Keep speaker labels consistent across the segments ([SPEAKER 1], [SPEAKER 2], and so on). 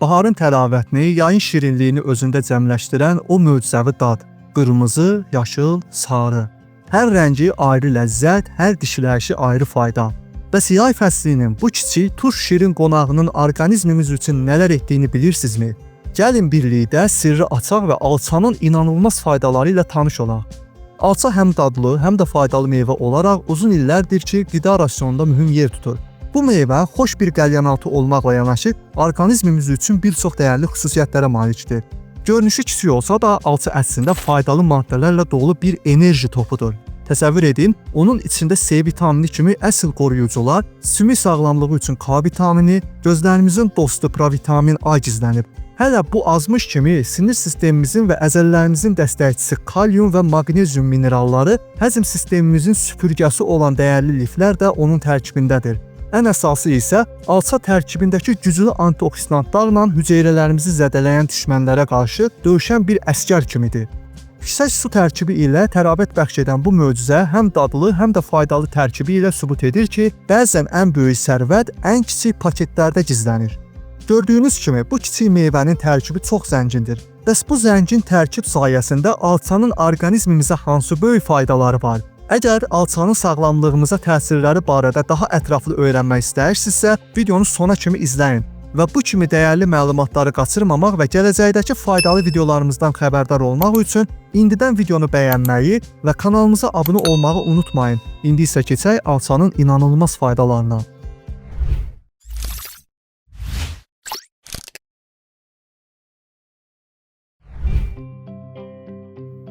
[SPEAKER 1] Baharın təravətini, yayın şirinliyini özündə cəmləşdirən o möcüzəvi dad. Qırmızı, yaşıl, sarı. Hər rəngi ayrı ləzzət, hər dişləyişi ayrı fayda. Bəs yay fəslinin bu kiçik turş şirin qonağının orqanizmimiz üçün nələr etdiyini bilirsinizmi? Gəlin birlikdə sirri açaq və alçanın inanılmaz faydaları ilə tanış olaq. Alça həm dadlı, həm də faydalı meyvə olaraq uzun illərdir ki, qida rasionunda mühüm yer tutur. Bu meyvə xoş bir qəlyanaltı olmaqla yanaşı, orqanizmimiz üçün bir çox dəyərli xüsusiyyətlərə malikdir. Görünüşü kiçik olsa da, alça əslində faydalı maddələrlə dolu bir enerji topudur. Təsəvvür edin, onun içində C vitamini kimi əsl qoruyucular, sümük sağlamlığı üçün K vitamini, gözlərimizin dostu provitamin A gizlənib. Hələ bu azmış kimi sinir sistemimizin və əzələlərimizin dəstəkçisi kalyum və maqnezium mineralları, həzm sistemimizin süpürgəsi olan dəyərli liflər də onun tərkibindədir. Ən əsası isə alça tərkibindəki güclü antioksidantlarla hüceyrələrimizi zədələyən düşmənlərə qarşı döyüşən bir əsgər kimidir. Yüksək su tərkibi ilə təravət bəxş edən bu möcüzə həm dadlı, həm də faydalı tərkibi ilə sübut edir ki, bəzən ən böyük sərvət ən kiçik paketlərdə gizlənir. Gördüyünüz kimi bu kiçik meyvənin tərkibi çox zəngindir. Bəs bu zəngin tərkib sayəsində alçanın orqanizmimizə hansı böyük faydaları var? Əgər alçanın sağlamlığımıza təsirləri barədə daha ətraflı öyrənmək istəyirsinizsə, videonu sona kimi izləyin və bu kimi dəyərli məlumatları qaçırmamaq və gələcəkdəki faydalı videolarımızdan xəbərdar olmaq üçün indidən videonu bəyənməyi və kanalımıza abunə olmağı unutmayın. İndi isə keçək alçanın inanılmaz faydalarına.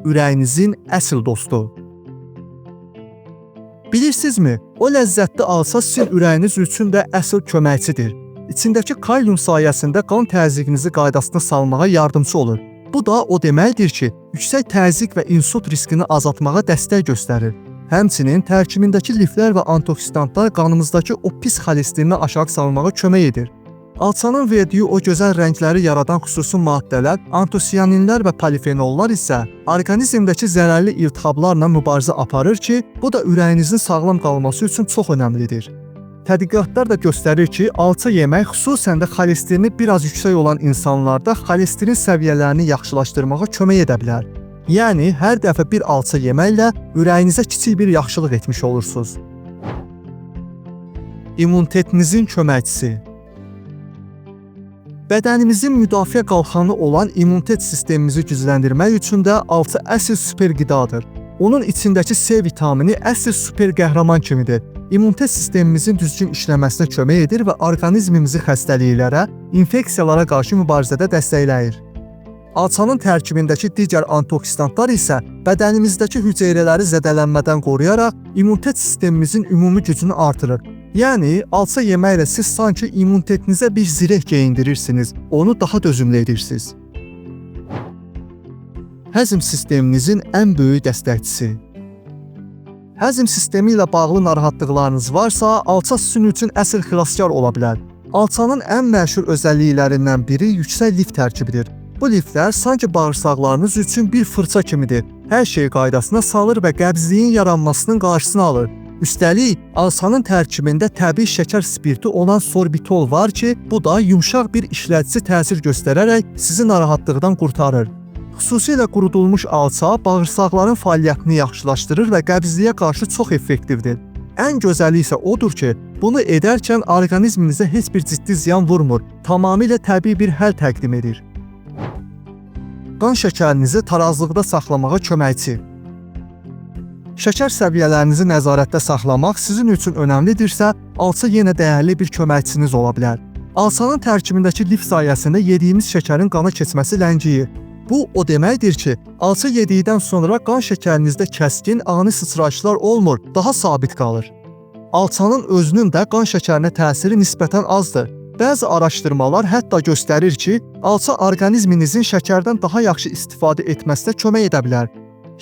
[SPEAKER 1] Ürəyinizin əsl dostu. Bilirsinizmi, o ləzzətli alça sizin ürəyiniz üçün də əsl köməkçidir. İçindəki kalyum sayəsində qan təzyiqinizi qaydasına salmağa yardımcı olur. Bu da o deməkdir ki, yüksək təzyiq və insult riskini azaltmağa dəstək göstərir. Həmçinin tərkibindəki liflər və antioksidantlar qanımızdakı o pis xolesterini aşağı salmağa kömək edir. Alçanın verdiyi o gözəl rəngləri yaradan xüsusi maddələr, antosiyaninlər və polifenollar isə orqanizmdəki zərərli iltihablarla mübarizə aparır ki, bu da ürəyinizin sağlam qalması üçün çox önəmlidir. Tədqiqatlar da göstərir ki, alça yemək xüsusən də xolesterini biraz yüksək olan insanlarda xolesterin səviyyələrini yaxşılaşdırmağa kömək edə bilər. Yəni, hər dəfə bir alça yeməklə ürəyinizə kiçik bir yaxşılıq etmiş olursunuz. İmmunitetinizin köməkçisi. Bədənimizin müdafiə qalxanı olan immunitet sistemimizi gücləndirmək üçün də alça əsl super qidadır. Onun içindəki C vitamini əsl super qəhrəman kimidir. İmmunitet sistemimizin düzgün işləməsinə kömək edir və orqanizmimizi xəstəliklərə, infeksiyalara qarşı mübarizədə dəstəkləyir. Alçanın tərkibindəki digər antioksidantlar isə bədənimizdəki hüceyrələri zədələnmədən qoruyaraq immunitet sistemimizin ümumi gücünü artırır. Yəni, alça yeməklə siz sanki immunitetinizə bir zireh geyindirirsiniz, onu daha dözümlü edirsiniz. Həzm sisteminizin ən böyük dəstəkçisi. Həzm sistemi ilə bağlı narahatlıqlarınız varsa, alça sizin üçün əsl xilaskar ola bilər. Alçanın ən məşhur özəlliklərindən biri yüksək lif tərkibidir. Bu liflər sanki bağırsaqlarınız üçün bir fırça kimidir. Hər şey qaydasına salır və qəbzliyin yaranmasının qarşısını alır. Üstəlik, alçanın tərkibində təbii şəkər spirti olan sorbitol var ki, bu da yumşaq bir işlədici təsir göstərərək sizi narahatlıqdan qurtarır. Xüsusilə qurudulmuş alça bağırsaqların fəaliyyətini yaxşılaşdırır və qəbzliyə qarşı çox effektivdir. Ən gözəli isə odur ki, bunu edərkən orqanizminizə heç bir ciddi ziyan vurmur, tamamilə təbii bir həll təqdim edir. Qan şəkərinizi tarazlıqda saxlamağa köməkçi. Şəkər səviyyələrinizi nəzarətdə saxlamaq sizin üçün önəmlidirsə, alça yenə dəyərli bir köməkçiniz ola bilər. Alçanın tərkibindəki lif sayəsində yediyimiz şəkərin qana keçməsi ləngiyir. Bu, o deməkdir ki, alça yedikdən sonra qan şəkərinizdə kəskin, ani sıçrayışlar olmur, daha sabit qalır. Alçanın özünün də qan şəkərinə təsiri nisbətən azdır. Bəzi araşdırmalar hətta göstərir ki, alça orqanizminizin şəkərdən daha yaxşı istifadə etməsinə kömək edə bilər.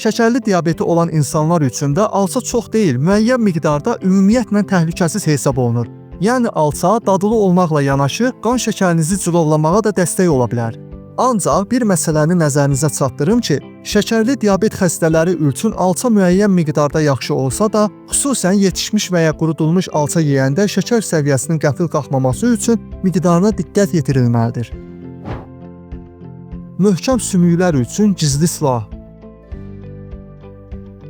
[SPEAKER 1] Şəkərli diabeti olan insanlar üçün də alça çox deyil, müəyyən miqdarda ümumiyyətlə təhlükəsiz hesab olunur. Yəni alça dadlı olmaqla yanaşı qan şəkərinizi cilovlamağa da dəstək ola bilər. Ancaq bir məsələni nəzərinizə çatdırım ki, şəkərli diabet xəstələri üçün alça müəyyən miqdarda yaxşı olsa da, xüsusən yetişmiş və ya qurudulmuş alça yeyəndə şəkər səviyyəsinin qəfil qalxmaması üçün miqdarına diqqət yetirilməlidir. möhkəm sümüklər üçün gizli silah.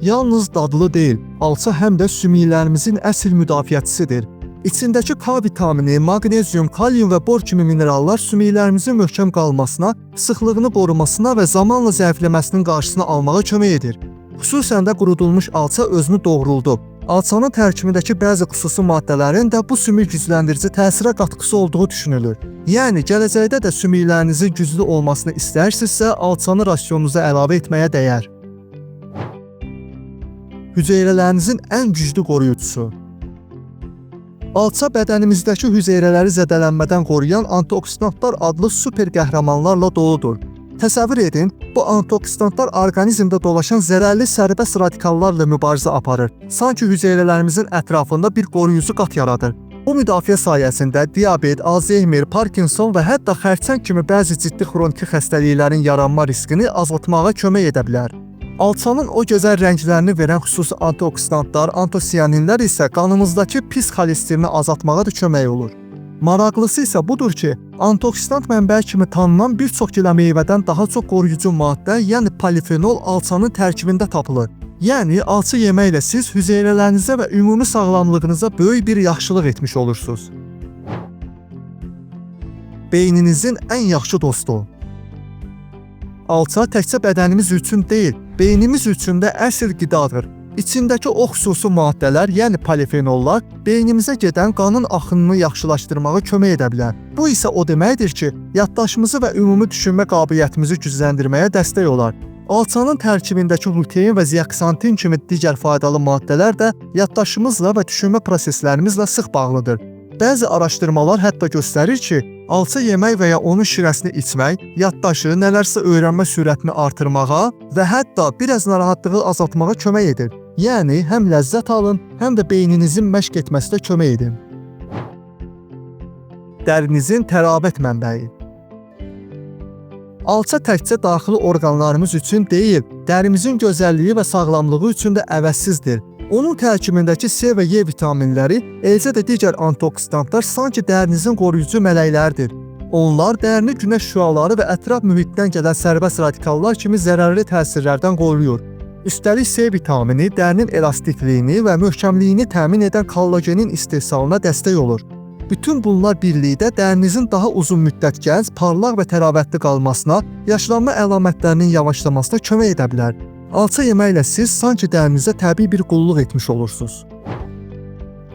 [SPEAKER 1] Yalnız dadlı deyil, alça həm də sümüklərimizin əsl müdafiəçisidir. İçindəki K vitamini, maqnezium, kalium və bor kimi minerallar sümüklərimizin möhkəm qalmasına, sıxlığını qorumasına və zamanla zəifləməsinin qarşısını almağa kömək edir. Xüsusən də qurudulmuş alça özünü doğruldub. Alçanın tərkibindəki bəzi xüsusi maddələrin də bu sümük gücləndirici təsirə qatqısı olduğu düşünülür. Yəni, gələcəkdə də sümüklərinizin güclü olmasını istəyirsinizsə, alçanı rasionunuza əlavə etməyə dəyər. Hüceyrələrinizin ən güclü qoruyucusu. Alça bədənimizdəki hüceyrələri zədələnmədən qoruyan antioksidantlar adlı super qəhrəmanlarla doludur. Təsəvvür edin, bu antioksidantlar orqanizmdə dolaşan zərərli sərbəst radikallarla mübarizə aparır. Sanki hüceyrələrimizin ətrafında bir qoruyucu qat yaradır. Bu müdafiə sayəsində diabet, Alzheimer, Parkinson və hətta xərçəng kimi bəzi ciddi xroniki xəstəliklərin yaranma riskini azaltmağa kömək edə bilər. Alçanın o gözəl rənglərini verən xüsusi antioksidantlar, antosiyaninlər isə qanımızdakı pis xolesterini azaltmağa da kömək olur. Maraqlısı isə budur ki, antioksidant mənbəyi kimi tanınan bir çox gilə meyvədən daha çox qoruyucu maddə, yəni polifenol alçanın tərkibində tapılır. Yəni, alça yeməklə siz hüceyrələrinizə və ümumi sağlamlığınıza böyük bir yaxşılıq etmiş olursunuz. Beyninizin ən yaxşı dostu. Alça təkcə bədənimiz üçün deyil, beynimiz üçün də əsl qidadır. İçindəki o xüsusi maddələr, yəni polifenollar, beynimizə gedən qanın axınını yaxşılaşdırmağa kömək edə bilər. Bu isə o deməkdir ki, yaddaşımızı və ümumi düşünmə qabiliyyətimizi gücləndirməyə dəstək olar. Alçanın tərkibindəki lutein və zeaksantin kimi digər faydalı maddələr də yaddaşımızla və düşünmə proseslərimizlə sıx bağlıdır. Bəzi araşdırmalar hətta göstərir ki, alça yemək və ya onun şirəsini içmək yaddaşı, nələrsə öyrənmə sürətini artırmağa və hətta biraz narahatlığı azaltmağa kömək edir. Yəni, həm ləzzət alın, həm də beyninizin məşq etməsinə kömək edin. Dərinizin tərabət mənbəyi. Alça təkcə daxili orqanlarımız üçün deyil, dərimizin gözəlliyi və sağlamlığı üçün də əvəzsizdir. Onun tərkibindəki C və E vitaminləri, eləcə də digər antioksidantlar sanki dərinizin qoruyucu mələklərdir. Onlar dərini günəş şüaları və ətraf mühitdən gələn sərbəst radikallar kimi zərərli təsirlərdən qoruyur. Üstəlik C vitamini dərinin elastikliyini və möhkəmliyini təmin edən kollagenin istehsalına dəstək olur. Bütün bunlar birlikdə dərinizin daha uzun müddət gənc, parlaq və təravətli qalmasına, yaşlanma əlamətlərinin yavaşlamasına kömək edə bilər. Alça yeməklə siz sanki dərinizə təbii bir qulluq etmiş olursunuz.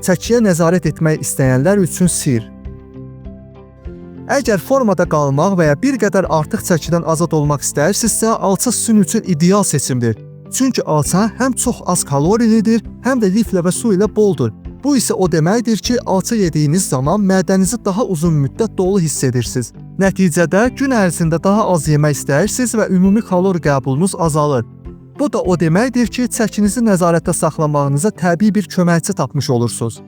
[SPEAKER 1] Çəkiyə nəzarət etmək istəyənlər üçün sir. Əgər formada qalmaq və ya bir qədər artıq çəkidən azad olmaq istəyirsinizsə, alça sizin üçün ideal seçimdir. Çünki alça həm çox az kalorilidir, həm də liflə və su ilə boldur. Bu isə o deməkdir ki, alça yediyiniz zaman mədənizi daha uzun müddət dolu hiss edirsiniz. Nəticədə gün ərzində daha az yemək istəyirsiniz və ümumi kalori qəbulunuz azalır. Bu da o deməkdir ki, çəkinizi nəzarətdə saxlamağınıza təbii bir köməkçi tapmış olursunuz.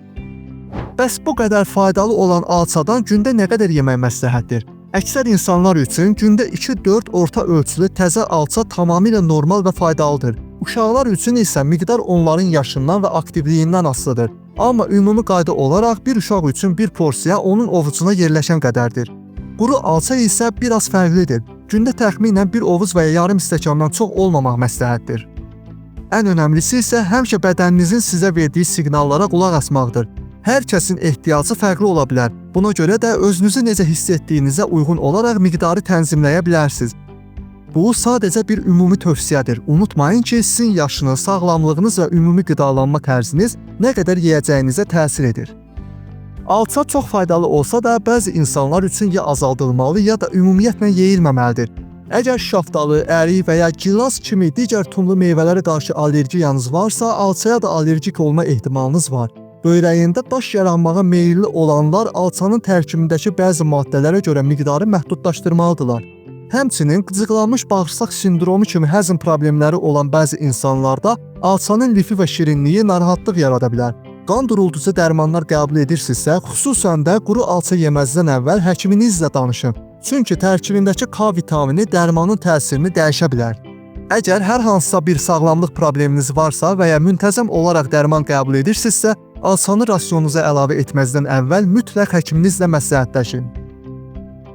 [SPEAKER 1] Bəs bu qədər faydalı olan alçadan gündə nə qədər yemək məsləhətdir? Əksər insanlar üçün gündə 2-4 orta ölçülü təzə alça tamamilə normal və faydalıdır. Uşaqlar üçün isə miqdar onların yaşından və aktivliyindən asılıdır. Amma ümumi qayda olaraq bir uşaq üçün bir porsiya onun ovucuna yerləşən qədərdir. Quru alça isə biraz fərqlidir. Gündə təxminən bir ovuz və ya yarım stəkandan çox olmamaq məsləhətdir. Ən önəmlisi isə həmişə bədəninizin sizə verdiyi siqnallara qulaq asmaqdır. Hər kəsin ehtiyacı fərqli ola bilər. Buna görə də özünüzü necə hiss etdiyinizə uyğun olaraq miqdarı tənzimləyə bilərsiniz. Bu sadəcə bir ümumi tövsiyədir. Unutmayın ki, sizin yaşınız, sağlamlığınız və ümumi qidalanma tərziniz nə qədər yeyəcəyinizə təsir edir. Alça çox faydalı olsa da, bəzi insanlar üçün ya azaldılmalı, ya da ümumiyyətlə yeyilməməlidir. Əgər şaftalı, ərik və ya gilas kimi digər tumlu meyvələrə qarşı allergiyanız varsa, alçaya da allergik olma ehtimalınız var. Böyrəyində daş yaranmağa meyilli olanlar alçanın tərkibindəki bəzi maddələrə görə miqdarı məhdudlaşdırmalıdırlar. Həmçinin qıcıqlanmış bağırsaq sindromu kimi həzm problemləri olan bəzi insanlarda alçanın lifi və şirinliyi narahatlıq yarada bilər. Qan durultucu dərmanlar qəbul edirsinizsə, xüsusən də quru alça yeməzdən əvvəl həkiminizlə danışın. Çünki tərkibindəki K vitamini dərmanın təsirini dəyişə bilər. Əgər hər hansısa bir sağlamlıq probleminiz varsa və ya müntəzəm olaraq dərman qəbul edirsinizsə, alçanı rasionunuza əlavə etməzdən əvvəl mütləq həkiminizlə məsləhətləşin.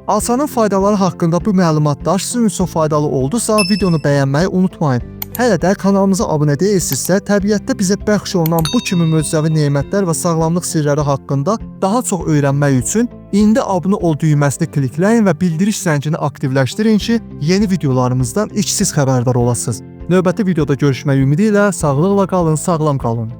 [SPEAKER 1] Alsanın faydaları haqqında bu məlumatlar sizin üçün faydalı oldusa, videonu bəyənməyi unutmayın. Hələ də kanalımıza abunə deyilsinizsə, təbiətdə bizə bəxş olunan bu kimi möcüzəvi nemətlər və sağlamlıq sirləri haqqında daha çox öyrənmək üçün indi abunə ol düyməsini klikləyin və bildiriş zəncini aktivləşdirin ki, yeni videolarımızdan ilk siz xəbərdar olasınız. Növbəti videoda görüşmək ümidi ilə sağlıqla qalın, sağlam qalın.